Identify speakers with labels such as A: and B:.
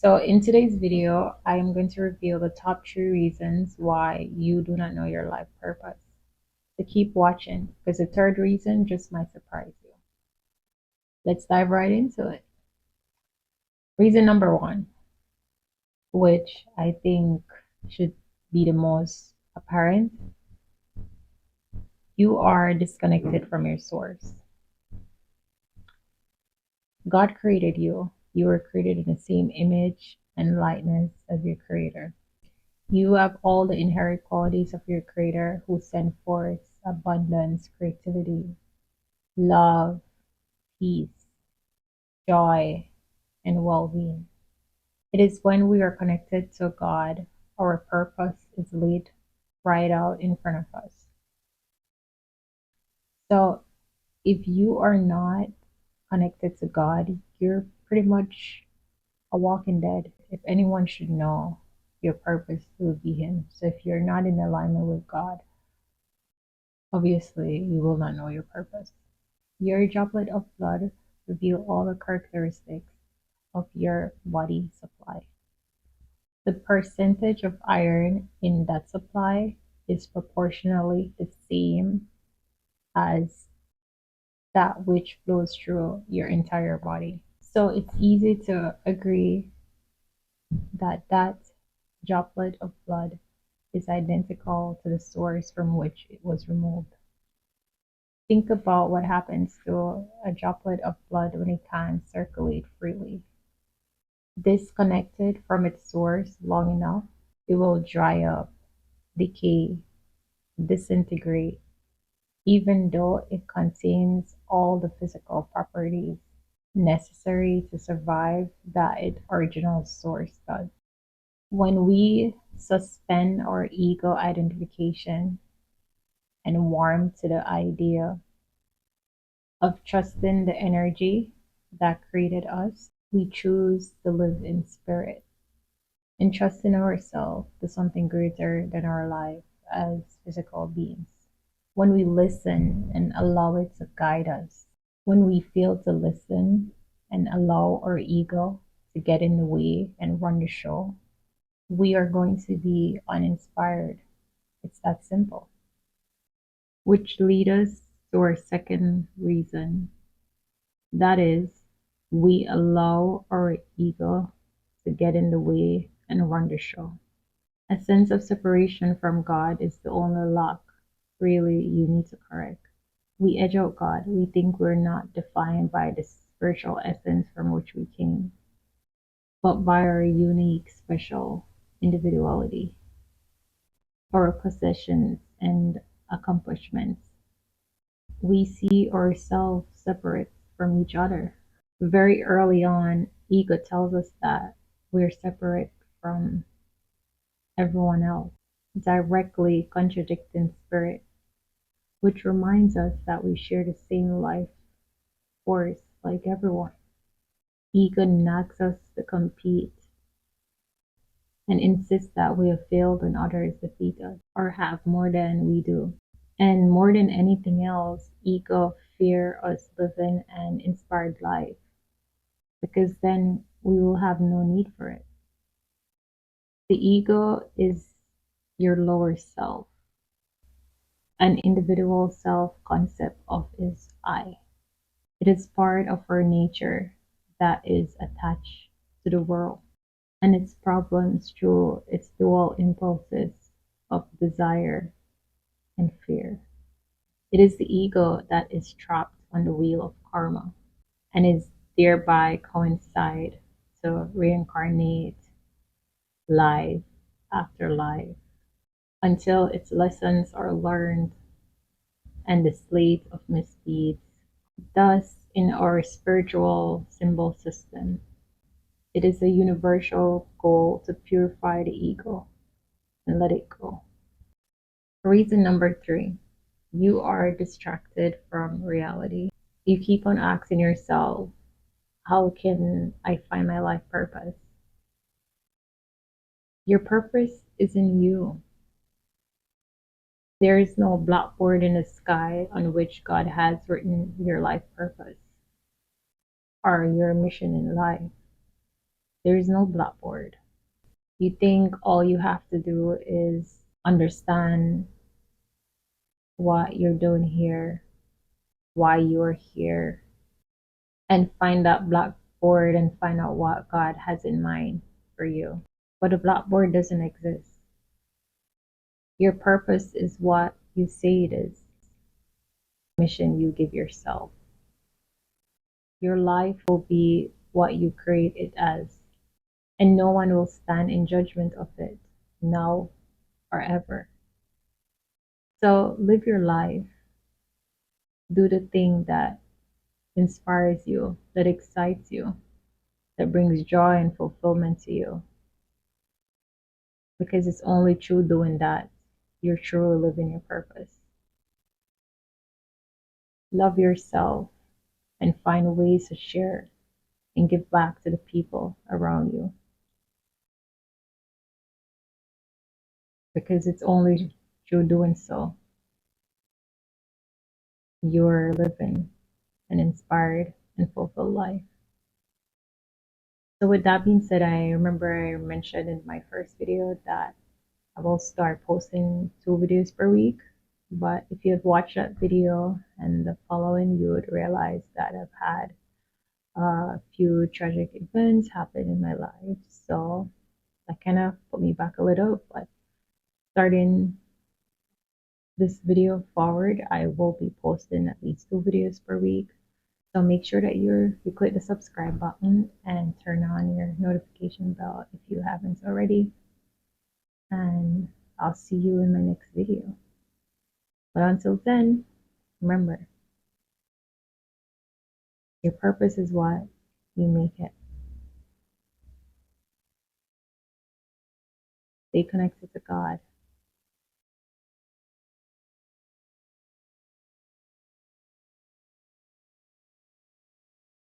A: So in today's video, I am going to reveal the top 3 reasons why you do not know your life purpose. So keep watching because the third reason just might surprise you. Let's dive right into it. Reason number 1, which I think should be the most apparent, you are disconnected from your source. God created you. You were created in the same image and likeness as your creator. You have all the inherent qualities of your creator who sent forth abundance, creativity, love, peace, joy, and well-being. It is when we are connected to God, our purpose is laid right out in front of us. So if you are not connected to God, you're pretty much a walking dead. If anyone should know your purpose, it would be Him. So if you're not in alignment with God, obviously you will not know your purpose. Your droplet of blood reveal all the characteristics of your body supply. The percentage of iron in that supply is proportionally the same as that which flows through your entire body. So it's easy to agree that that droplet of blood is identical to the source from which it was removed. Think about what happens to a droplet of blood when it can't circulate freely. Disconnected from its source long enough, it will dry up, decay, disintegrate, even though it contains all the physical properties necessary to survive that its original source does. When we suspend our ego identification and warm to the idea of trusting the energy that created us, we choose to live in spirit and trust in ourselves to something greater than our life as physical beings. When we listen and allow it to guide us, when we fail to listen and allow our ego to get in the way and run the show, we are going to be uninspired. It's that simple. Which leads us to our second reason. That is, we allow our ego to get in the way and run the show. A sense of separation from God is the only lock really you need to correct. We edge out God. We think we're not defined by the spiritual essence from which we came, but by our unique, special individuality, our possessions and accomplishments. We see ourselves separate from each other. Very early on, ego tells us that we're separate from everyone else, directly contradicting spirit, which reminds us that we share the same life force like everyone. Ego nags us to compete and insists that we have failed when others defeat us or have more than we do. And more than anything else, ego fear us living an inspired life because then we will have no need for it. The ego is your lower self. An individual self concept of is I. It is part of our nature that is attached to the world and its problems through its dual impulses of desire and fear. It is the ego that is trapped on the wheel of karma and is thereby coincide to reincarnate life after life until its lessons are learned and the slate of misdeeds. Thus, in our spiritual symbol system, it is a universal goal to purify the ego and let it go. Reason number 3, you are distracted from reality. You keep on asking yourself, how can I find my life purpose? Your purpose is in you. There is no blackboard in the sky on which God has written your life purpose or your mission in life. There is no blackboard. You think all you have to do is understand what you're doing here, why you're here, and find that blackboard and find out what God has in mind for you. But a blackboard doesn't exist. Your purpose is what you say it is, mission you give yourself. Your life will be what you create it as, and no one will stand in judgment of it, now or ever. So live your life, do the thing that inspires you, that excites you, that brings joy and fulfillment to you. Because it's only through doing that you're truly living your purpose. Love yourself and find ways to share and give back to the people around you. Because it's only through doing so you're living an inspired and fulfilled life. So with that being said, I remember I mentioned in my first video that I will start posting 2 videos per week. But if you have watched that video and the following, you would realize that I've had a few tragic events happen in my life. So that kind of put me back a little. But starting this video forward, I will be posting at least 2 videos per week. So make sure that you click the subscribe button and turn on your notification bell if you haven't already. And I'll see you in my next video. But until then, remember, your purpose is what you make it. Stay connected to God.